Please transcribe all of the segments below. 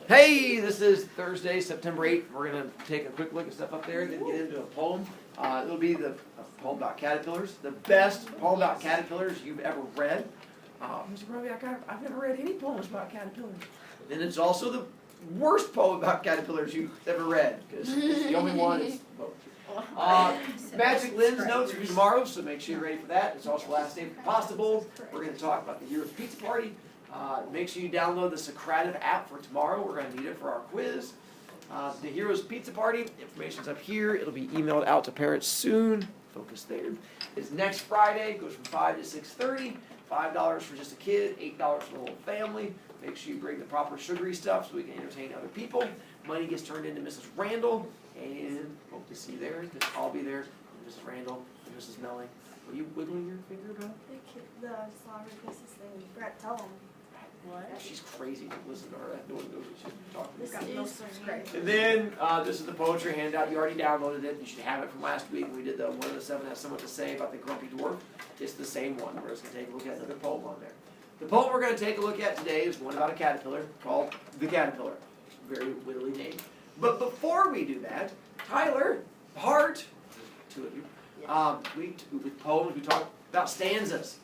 Hey, this is Thursday, September 8th. We're going to take a quick look at stuff up there and then get into a poem. It'll be a poem about caterpillars, the best poem about caterpillars you've ever read. Mr. Brovey, I've never read any poems about caterpillars. And it's also the worst poem about caterpillars you've ever read, because it's the only one that's Magic Lynn's notes for tomorrow, so make sure you're ready for that. It's also the last day for Pasta Bowl. We're going to talk about the Heroes Pizza Party. Make sure you download the Socrative app for tomorrow. We're going to need it for our quiz. The Heroes Pizza Party, information's up here. It'll be emailed out to parents soon. Focus there. It's next Friday. It goes from 5 to 6:30. $5 for just a kid, $8 for the whole family. Make sure you bring the proper sugary stuff so we can entertain other people. Money gets turned into Mrs. Randall, and hope to see you there. I'll be there. Mrs. Randall and Mrs. Melling. Are you wiggling your finger about? The Slaughter Kisses thing. Brett, tell them. What? She's crazy. Listen to her. No one knows what she's talking This about. is great. And then this is the poetry handout. You already downloaded it. You should have it from last week. We did the one of the 7 has somewhat to say about the grumpy dwarf. It's the same one. We're just going to take a look at another poem on there. The poem we're going to take a look at today is one about a caterpillar called The Caterpillar. Very wittily named. But before we do that, Tyler, Hart, two of you, with poems, we talk about stanzas.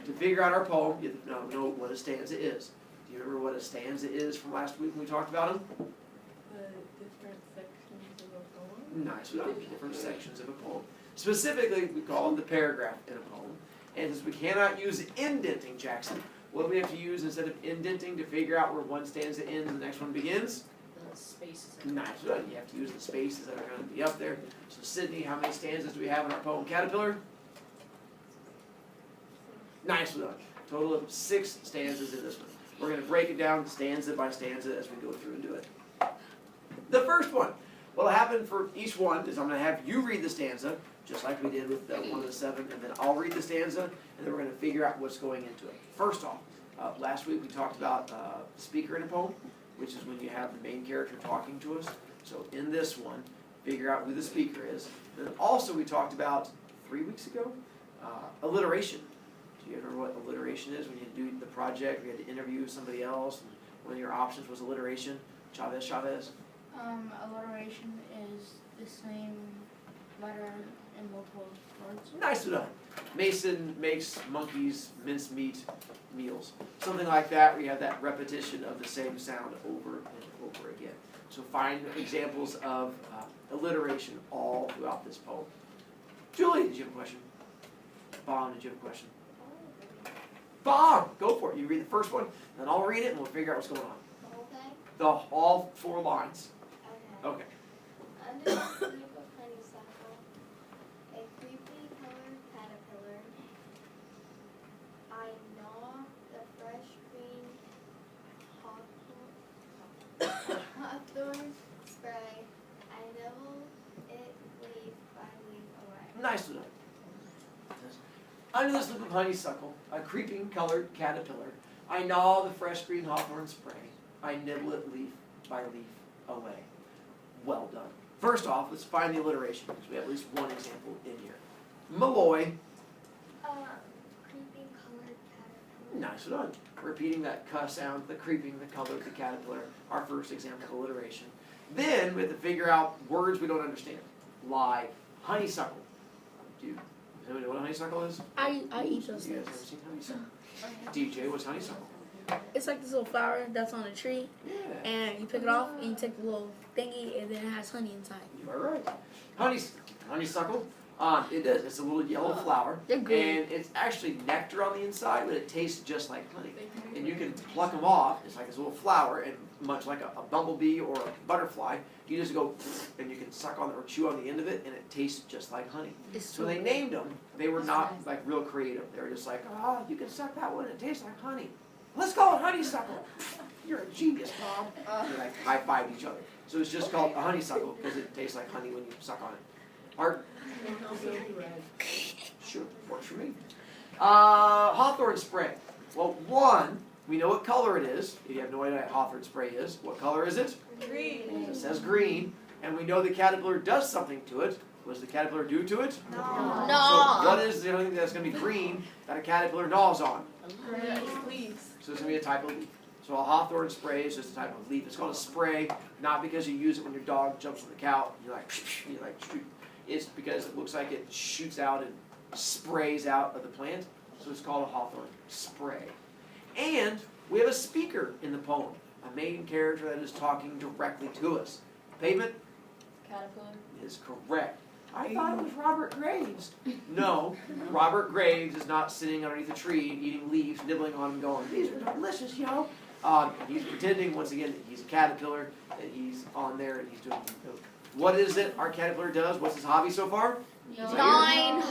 To figure out our poem, you have to know what a stanza is. Do you remember what a stanza is from last week when we talked about them? The different sections of a poem? Nice, we got different sections of a poem. Specifically, we call them the paragraph in a poem. And since we cannot use indenting, Jackson, what do we have to use instead of indenting to figure out where one stanza ends and the next one begins? The spaces. Nice, you have to use the spaces that are going to be up there. So Sydney, how many stanzas do we have in our poem Caterpillar? Nice one. Total of 6 stanzas in this one. We're going to break it down stanza by stanza as we go through and do it. The first one. What'll happen for each one is I'm going to have you read the stanza, just like we did with one of the 7, and then I'll read the stanza, and then we're going to figure out what's going into it. First off, last week we talked about speaker in a poem, which is when you have the main character talking to us. So in this one, figure out who the speaker is. Then also we talked about 3 weeks ago, alliteration. Do you remember what alliteration is? When you do the project, we had to interview somebody else, and one of your options was alliteration. Chavez? Alliteration is the same letter in multiple words. Nice one. Mason makes monkeys mince meat meals. Something like that, where you have that repetition of the same sound over and over again. So find examples of alliteration all throughout this poem. Julie, did you have a question? Bob, did you have a question? Bob, go for it. You read the first one, then I'll read it, and we'll figure out what's going on. Okay. All 4 lines. Okay. Okay. Under the sleep of honeysuckle, a creepy colored caterpillar, I gnaw the fresh green hawthorn spray, I nibble it leaf by leaf away. Nice one. Under the sleep of honeysuckle, a creeping colored caterpillar, I gnaw the fresh green hawthorn spray, I nibble it leaf by leaf away. Well done. First off, let's find the alliteration, because we have at least one example in here. Malloy. Creeping colored caterpillar. Nice one. Repeating that cuh sound, the creeping, the color, the caterpillar, our first example of alliteration. Then we have to figure out words we don't understand. Like honeysuckle. Does anybody know what a honeysuckle is? I eat those You guys things. ever seen honeysuckle? DJ, what's honeysuckle? It's like this little flower that's on a tree, Yeah. and you pick it off, and you take the little thingy, and then it has honey inside. You are right. Honeysuckle. It does. It's a little yellow flower, They're good. and it's actually nectar on the inside, but it tastes just like honey. And you can pluck them off. It's like this little flower, and much like a bumblebee or a butterfly, you just go and you can suck on or chew on the end of it, and it tastes just like honey. So they named them. They were not like real creative. They were just like, you can suck that one. It tastes like honey. Let's call it honeysuckle. You're a genius, Bob. They like high five each other. So it's just called a honeysuckle because it tastes like honey when you suck on it. Art? Sure, works for me. Hawthorn spray. Well, one, we know what color it is. If you have no idea what hawthorn spray is, what color is it? Green. It says green. And we know the caterpillar does something to it. What does the caterpillar do to it? No. So what is the only thing that's going to be green that a caterpillar gnaws on? Leaves. So it's going to be a type of leaf. So So a hawthorn spray is just a type of leaf. It's called a spray, not because you use it when your dog jumps on the couch and you're like, shoot. It's because it looks like it shoots out and sprays out of the plant. So it's called a hawthorn spray. And we have a speaker in the poem, a main character that is talking directly to us. Pavement Caterpillar. is correct. I thought it was Robert Graves. No, Robert Graves is not sitting underneath a tree eating leaves, nibbling on them, going, "These are delicious, yo." He's pretending once again that he's a caterpillar, that he's on there and he's doing. What is it our caterpillar does? What's his hobby so far? Nine.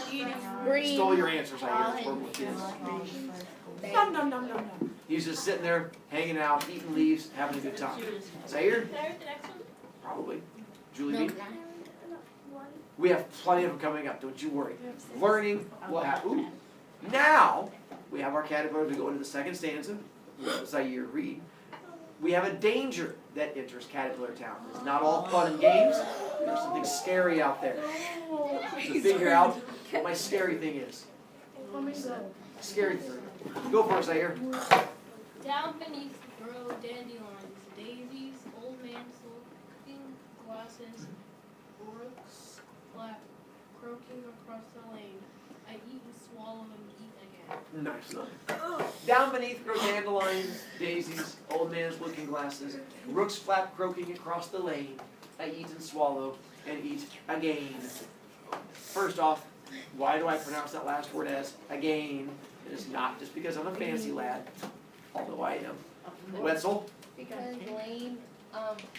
Breathe. Stole your answers, I hear. That's what it is. Nom nom nom nom nom. He's just sitting there, hanging out, eating leaves, having a good time. Zaire? Can I read the next one? Probably. Julie No. B? We have plenty of them coming up, don't you worry. Learning will happen. Ooh. Now, we have our caterpillar to go into the second stanza. Zaire, read. We have a danger that enters Caterpillar Town. It's not all fun and games. There's something scary out there. To figure out what my scary thing is. Scary thing. Go for it, Zaire. Down beneath grow dandelions, daisies, old man's looking glasses, rooks flap, croaking across the lane. I eat and swallow and eat again. Nice. Down beneath grow dandelions, daisies, old man's looking glasses, rooks flap croaking across the lane. I eat and swallow and eat again. First off, why do I pronounce that last word as again? It is not just because I'm a fancy lad, although I am. Wetzel? Because lane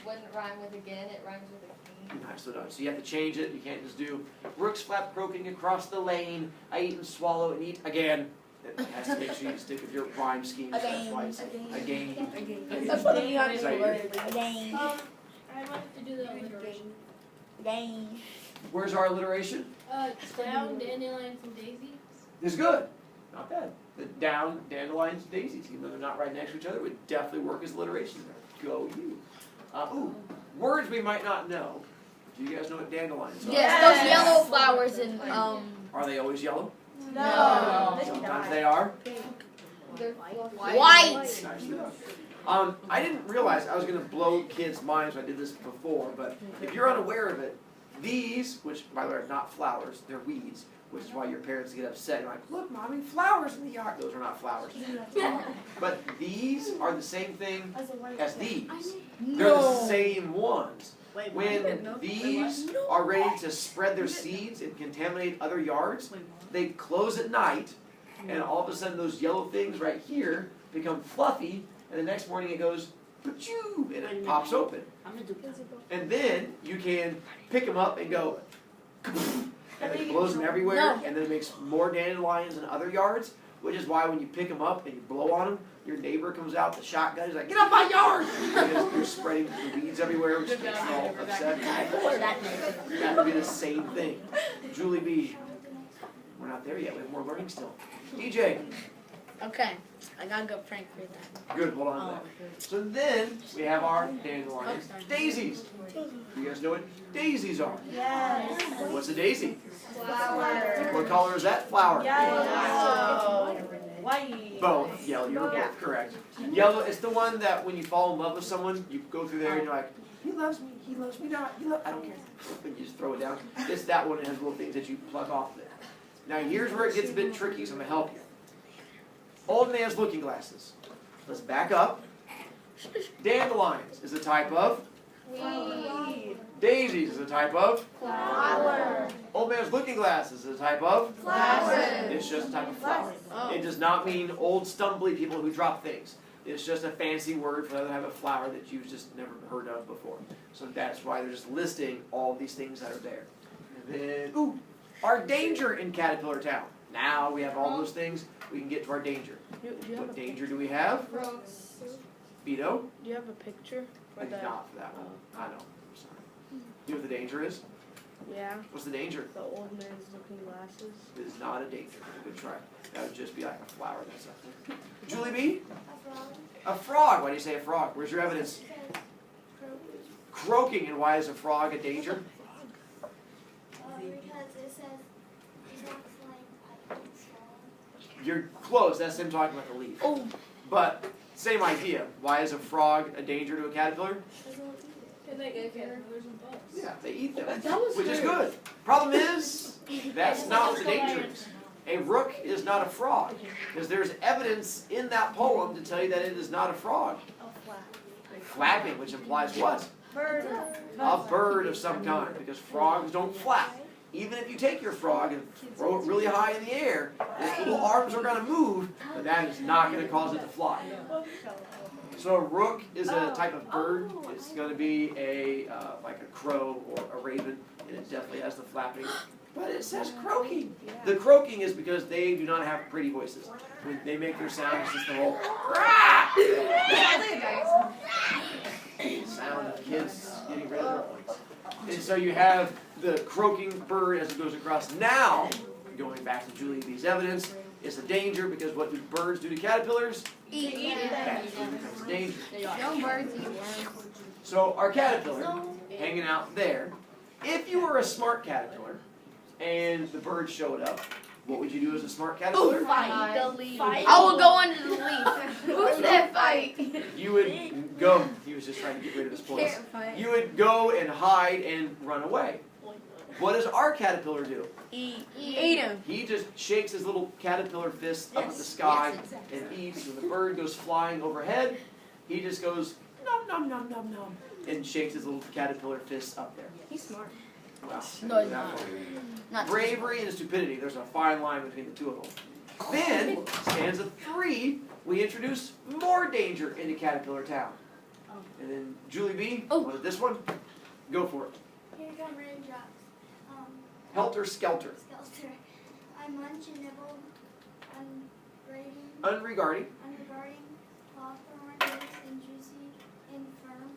wouldn't rhyme with again, it rhymes with again. Nicely done. So you have to change it. You can't just do rooks flap croaking across the lane. I eat and swallow and eat again. It has to make sure you stick with your rhyme scheme. That's why it's again. That's what you have to Zaire. learn. Again. I wanted to do the alliteration. Again. Where's our alliteration? Down dandelions and daisies. It's good. Not bad. The down dandelions and daisies, even though they're not right next to each other, would definitely work as alliteration there. Go you. Ooh, words we might not know. Do you guys know what dandelions are? Yes, those yellow flowers and Are they always yellow? No. Sometimes they are. They're white. Nicely done. I didn't realize I was going to blow kids' minds when I did this before, but if you're unaware of it, these, which by the way are not flowers, they're weeds, which is why your parents get upset. You're like, "Look, Mommy, flowers in the yard." Those are not flowers. But these are the same thing as these. They're the same ones. When these are ready to spread their seeds and contaminate other yards, they close at night, and all of a sudden those yellow things right here become fluffy, and the next morning it goes, "Pachoo," and it pops open. And then you can pick them up and go, and it blows them everywhere, and then it makes more dandelions in other yards, which is why when you pick them up and you blow on them, your neighbor comes out with the shotgun, he's like, "Get off my yard!" Because you're spreading the weeds everywhere, which makes them all upset. That would be the same thing. Julie B, we're not there yet, we have more learning still. DJ, Okay, I got a good prank for that. good, hold on to that. So then, we have our dandelions. Daisies. You guys know what daisies are? Yes. What's a daisy? Flower. What color is that flower? Yellow. White. Both. Yellow, you're both correct. Yellow is the one that when you fall in love with someone, you go through there and you're like, he loves me not, I don't care. And you just throw it down. It's that one that has little things that you plug off there. Now here's where it gets a bit tricky, so I'm going to help you. Old man's looking glasses. Let's back up. Dandelions is a type of. Weed. Daisies is a type of. Flower. Old man's looking glasses is a type of. Flower. It's just a type of flower. It does not mean old stumbly people who drop things. It's just a fancy word for another type of flower that you've just never heard of before. So that's why they're just listing all these things that are there. And then, ooh, our danger in Caterpillar Town. Now we have all those things, we can get to our danger. What danger do we have? Rooks. Vito? Do you have a picture for that? Not for that one. I know. I'm sorry. Do you know what the danger is? Yeah, What's the danger? the old man's looking glasses. It is not a danger. Good try. That would just be like a flower. That's it. Julie B? A frog. Why do you say a frog? Where's your evidence? Croaking. And why is a frog a danger? Because it says it's not like I can swallow. You're close. That's him talking about the leaf. Oh. But Same idea. Why is a frog a danger to a caterpillar? Can they get caterpillars and bugs? Yeah, they eat them, That was which is good. good. Problem is, that's not the danger. A rook is not a frog, because there's evidence in that poem to tell you that it is not a frog. Flapping, which implies what? Bird. A bird of some kind, because frogs don't flap. Even if you take your frog and throw it really high in the air, its little arms are going to move, but that is not going to cause it to fly. So a rook is a type of bird. It's going to be like a crow or a raven, and it definitely has the flapping. But it says croaking. The croaking is because they do not have pretty voices. When they make their sound, it's just the whole sound of kids getting rid of their voice. And so you have the croaking bird as it goes across. Now, going back to Julie B's evidence, it's a danger because what do birds do to caterpillars? Eat. That's when it becomes a danger. No birds eat worms. So our caterpillar, hanging out there, if you were a smart caterpillar and the bird showed up, what would you do as a smart caterpillar? Fight the leaf. I will go under the leaf. Who's that fight? You would go, he was just trying to get rid of his voice. You would go and hide and run away. What does our caterpillar do? Eat him. He just shakes his little caterpillar fist up at the sky and eats. When the bird goes flying overhead, he just goes nom nom nom nom nom and shakes his little caterpillar fist up there. He's smart. Wow. No, he's not. Bravery and stupidity. There's a fine line between the two of them. Then, stanza 3, we introduce more danger into Caterpillar Town. And then Julie B, wanted this one? Go for it. Here come raindrops. Helter Skelter. Skelter. I munch and nibble, Unregarding. unregarding, hawthorn, loose and juicy and firm.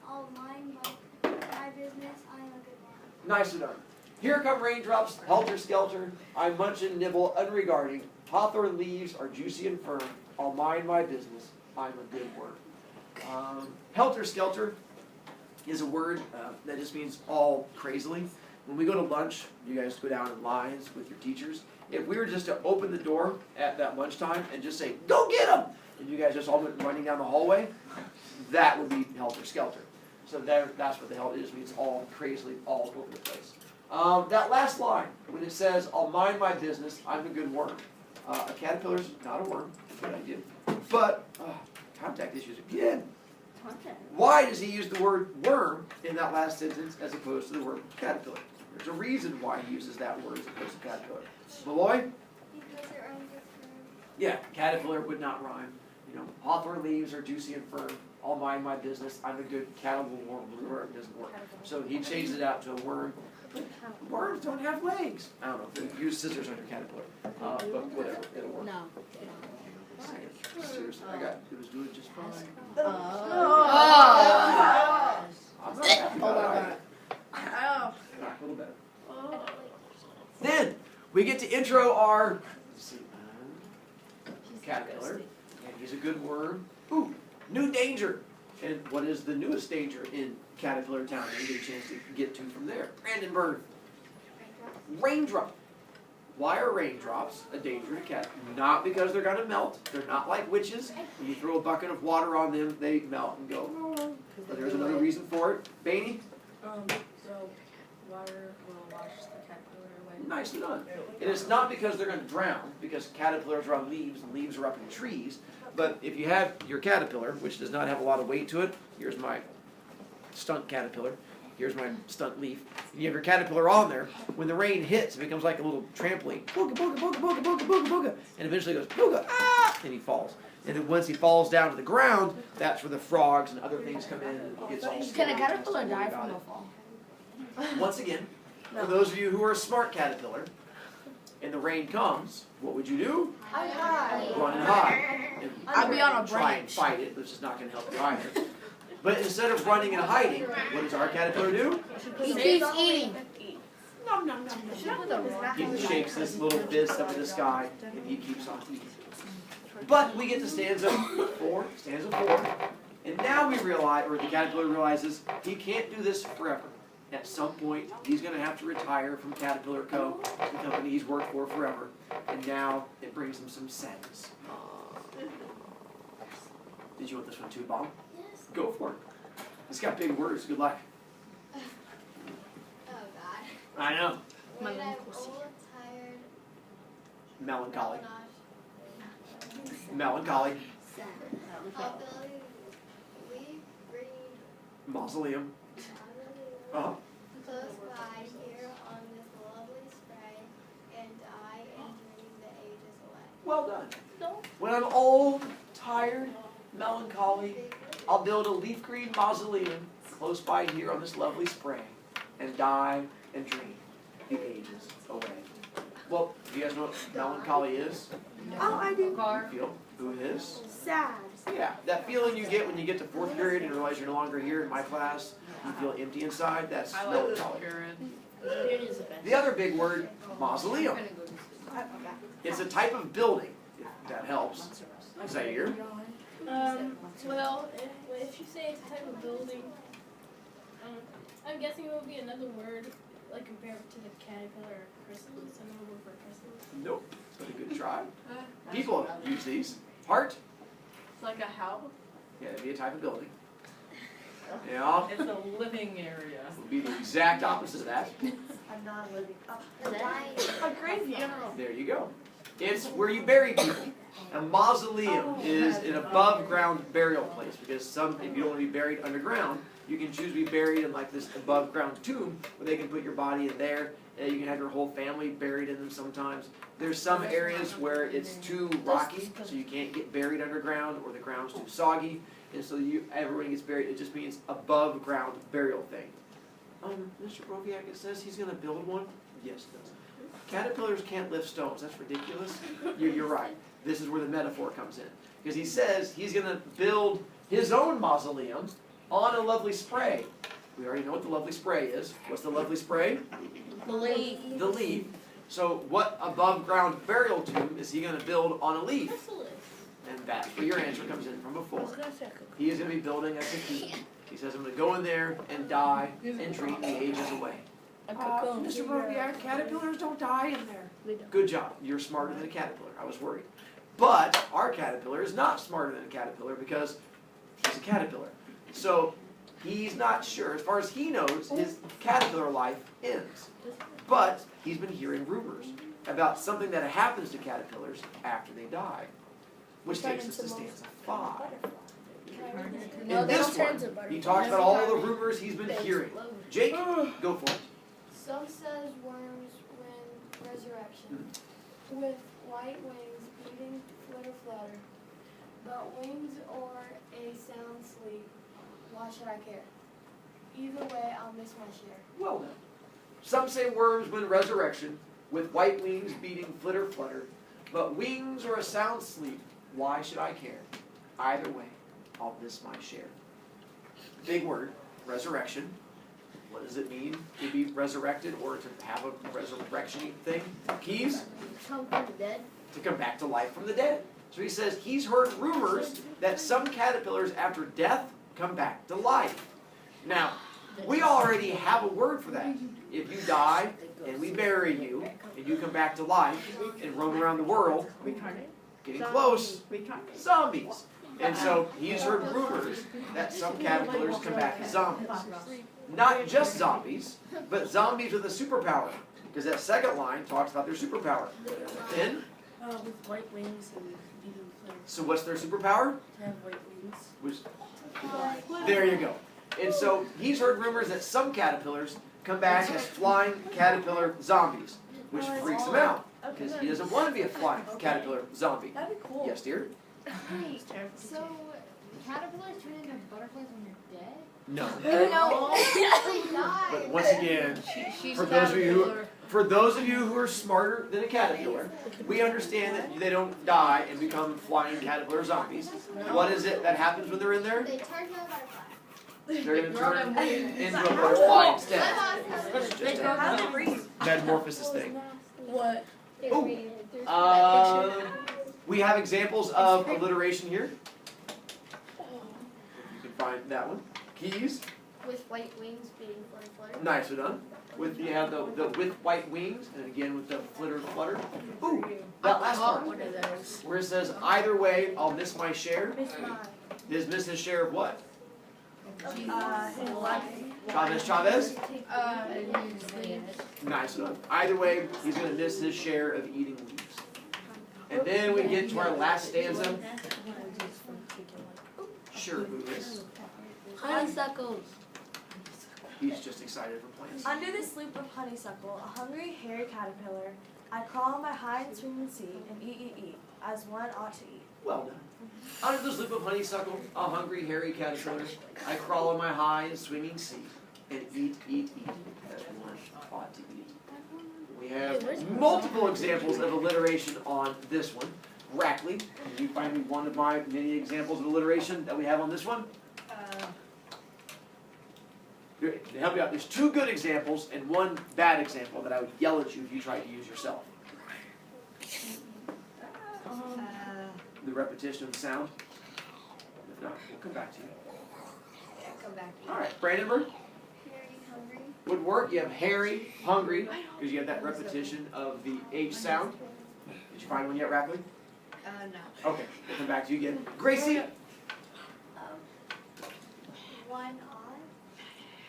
I'll mind my business. I am a good one. Nicely done. Here come raindrops, helter skelter. I munch and nibble, unregarding. Hawthorn leaves are juicy and firm. I'll mind my business. I'm a good word. Helter skelter is a word that just means all crazily. When we go to lunch, you guys go down in lines with your teachers. If we were just to open the door at that lunchtime and just say, "Go get them!" and you guys just all went running down the hallway, that would be helter skelter. So that's what the hell it is. It means all crazily, all over the place. That last line, when it says, "I'll mind my business, I'm a good worm." A caterpillar's not a worm, good idea. But, contact issues again. Why does he use the word worm in that last sentence as opposed to the word caterpillar? There's a reason why he uses that word as opposed to caterpillar. Malloy? Because it rhymes with firm. Yeah, caterpillar would not rhyme. You know, hawthorn leaves are juicy and firm. I'll mind my business. I'm a good caterpillar worm. It doesn't work. So he changed it out to a worm. Worms don't have legs. I don't know. Use scissors on your caterpillar. But whatever, it'll work. No. Seriously, it was doing just fine. Oh. I'm not happy about it. Oh. A little better. Then we get to intro our caterpillar, and he's a good worm. Ooh, new danger. And what is the newest danger in Caterpillar Town that we get a chance to get to from there? Brandon Bird. Raindrop. Why are raindrops a danger to cat? Not because they're going to melt. They're not like witches. When you throw a bucket of water on them, they melt and go. But there's another reason for it. Bainey? So water will wash the caterpillar away. Nicely done. And it's not because they're going to drown, because caterpillars are on leaves and leaves are up in trees. But if you have your caterpillar, which does not have a lot of weight to it, here's my stunt caterpillar, here's my stunt leaf. And you have your caterpillar on there. When the rain hits, it becomes like a little trampoline. Booga, booga, booga, booga, booga, booga, booga. And eventually goes, booga, ah! And he falls. And then once he falls down to the ground, that's where the frogs and other things come in and it gets all Can a scared caterpillar die about from a it. fall? Once again, for those of you who are a smart caterpillar, and the rain comes, what would you do? I hide. Run and hide. And I'd be on a try and branch. fight it, which is not going to help you either. But instead of running and hiding, what does our caterpillar do? He keeps eating. He shakes this little fist up in the sky, and he keeps on eating. But we get to stanza 4, and now we realize, or the caterpillar realizes, he can't do this forever. At some point, he's going to have to retire from Caterpillar Co., the company he's worked for forever, and now it brings him some sadness. Did you want this one too, Bob? Yes. Go for it. It's got big words. Good luck. Oh God. I know. When I'm Melancholy. old, tired, Melancholy. melancholy, Melancholy. I'll build a leaf green Mausoleum. close by here on this lovely spray, and I am dreaming the ages away. Well done. When I'm old, tired, melancholy, I'll build a leaf green mausoleum close by here on this lovely spray and die and dream the ages away. Well, do you guys know what melancholy is? Oh, I do. Car. You feel who it is? Sad. Yeah, that feeling you get when you get to fourth period and realize you're no longer here in my class, you feel empty inside, that's I like this melancholy. period. It is the best. The other big word, mausoleum. We're gonna go to sleep. It's a type of building, if that helps. Is that your? Well, if you say it's a type of building, I'm guessing it would be another word, like compared to the caterpillar or chrysalis, another word for chrysalis. Nope, but a good try. People use these. Heart? It's like a house. Yeah, it'd be a type of building. Yeah, It's a living area. would be the exact opposite of that. I'm not living up. A graveyard. There you go. It's where you bury people. A mausoleum is an above ground burial place because if you don't want to be buried underground, you can choose to be buried in like this above ground tomb where they can put your body in there. And you can have your whole family buried in them sometimes. There's some areas where it's too rocky, so you can't get buried underground, or the ground's too soggy, and so everybody gets buried. It just means above ground burial thing. Mr. Brovicast, it says he's gonna build one. Yes, it does. Caterpillars can't lift stones. That's ridiculous. You're right. This is where the metaphor comes in, because he says he's gonna build his own mausoleum on a lovely spray. We already know what the lovely spray is. What's the lovely spray? The leaf. The leaf. So what above ground burial tomb is he going to build on a leaf? Chrysalis. And that's where your answer comes in from I before. was gonna say He is going to be building a cocoon. He says, I'm going to go in there and die and dream the ages away. a cocoon. Mr. Brovicast, caterpillars don't die in there. They don't. Good job. You're smarter than a caterpillar. I was worried. But our caterpillar is not smarter than a caterpillar because he's a caterpillar. So he's not sure. As far as he knows, his caterpillar life ends. But he's been hearing rumors about something that happens to caterpillars after they die, which takes us to stanza 5. No, In they this don't turn one, to butterflies. he talks about all the rumors he's been hearing. Jake, go for it. Some says worms when resurrection, with white wings beating flitter flutter, but wings or a sound sleep. Why should I care? Either way, I'll miss my share. Well done. Some say worms win resurrection, with white wings beating flitter flutter, but wings or a sound sleep, why should I care? Either way, I'll miss my share. Big word, resurrection. What does it mean to be resurrected or to have a resurrection thing? Keys? Come from the dead. To come back to life from the dead. So he says he's heard rumors that some caterpillars after death come back to life. Now, we already have a word for that. If you die and we bury you and you come back to life and roam around the world, getting close, zombies. And so he's heard rumors that some caterpillars come back as zombies. Not just zombies, but zombies with a superpower. Because that second line talks about their superpower. Then, With white wings and beating flames. so what's their superpower? To have white wings. Which, there you go. And so he's heard rumors that some caterpillars come back as flying caterpillar zombies, which freaks him out because he doesn't want to be a flying caterpillar zombie. That'd be cool. Yes, dear? Wait, so caterpillars turn into butterflies when they're dead? No. They die. But once again, She's for those of you who are smarter than a caterpillar, we understand that they don't die and become flying caterpillar zombies. What is it that happens when they're in there? They turn to a butterfly. They're going to turn into a butterfly instead. It's just a How do they breathe? metamorphosis thing. What? Oh. We have examples of alliteration here. You can find that one. Keys. With white wings beating flutter flutter. Nicely done. You have the with white wings, and again with the flitter flutter. Ooh, that last part, What are those? where it says, either way, I'll miss my share. Miss mine. Has missed his share of what? His life. Chavez? Usually. Nice enough. Either way, he's going to miss his share of eating leaves. And then we get to our last stanza. Sure, who is? Honeysuckles. He's just excited for plants. Under this loop of honeysuckle, a hungry, hairy caterpillar, I crawl on my high swinging seat and eat, as one ought to eat. Well done. Under this loop of honeysuckle, a hungry, hairy caterpillar, I crawl on my high and swinging seat and eat, as one ought to eat. We have multiple examples of alliteration on this one. Rackley, can you find me one of my many examples of alliteration that we have on this one? Here, to help you out, there's 2 good examples and 1 bad example that I would yell at you if you tried to use yourself. The repetition of the sound. If not, we'll come back to you. Come back. All right, Brandenburg Hungry. would work. You have hairy, hungry, because you have that repetition of the H sound. Did you find one yet, Rackley? No. Okay, we'll come back to you again. Gracie? One eye.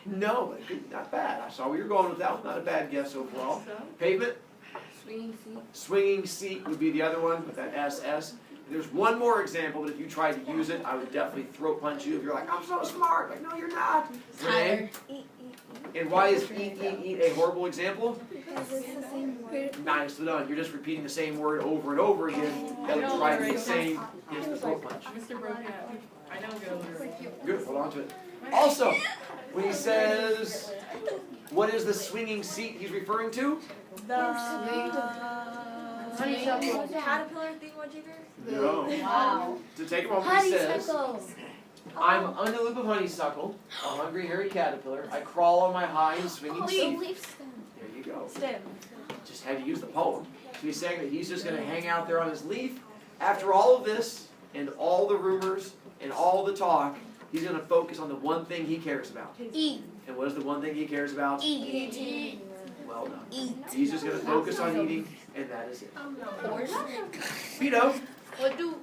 No, but good, not bad. I saw where you're going with that one. Not a bad guess overall. Pavement? Swinging seat. Swinging seat would be the other one with that SS. There's one more example, but if you tried to use it, I would definitely throat punch you if you're like, I'm so smart. Like, no, you're not. Renee? And why is eat a horrible example? Because it's the same word. Nice done. You're just repeating the same word over and over again. That would try to be the same as the throat punch. Mr. Brovicast, I know good. Good, hold on to it. Also, when he says, what is the swinging seat he's referring to? The Honeysuckle. caterpillar thingamajigger? No. Wow. To take a moment, he says, Honeysuckles. I'm under the loop of honeysuckle, a hungry, hairy caterpillar. I crawl on my high and swinging seat. There you go. Stem. Just had to use the poem. So he's saying that he's just going to hang out there on his leaf. After all of this, and all the rumors, and all the talk, he's going to focus on the one thing he cares about. Eat. And what is the one thing he cares about? Eat. Well done. Eat. He's just going to focus on eating, and that is it. Horse. Vito, What do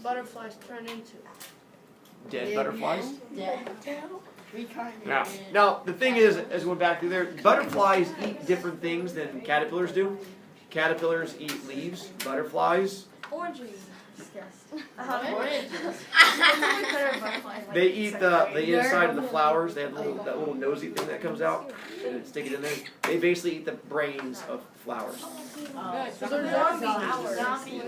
butterflies turn into? dead butterflies. Yeah. Now, the thing is, as we went back through there, butterflies eat different things than caterpillars do. Caterpillars eat leaves. Butterflies, Orange juice. they eat the inside of the flowers. They have that little nosy thing that comes out, and stick it in there. They basically eat the brains of flowers. So they're zombies.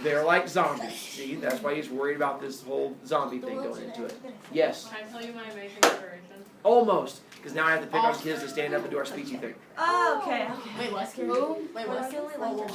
They're like zombies. See, that's why he's worried about this whole zombie thing going into it. Yes, Can I tell you my amazing inspiration? almost. Because now I have to pick on kids to stand up and do our speechy thing. Oh, okay. Wait, what? Wait, Wait, what?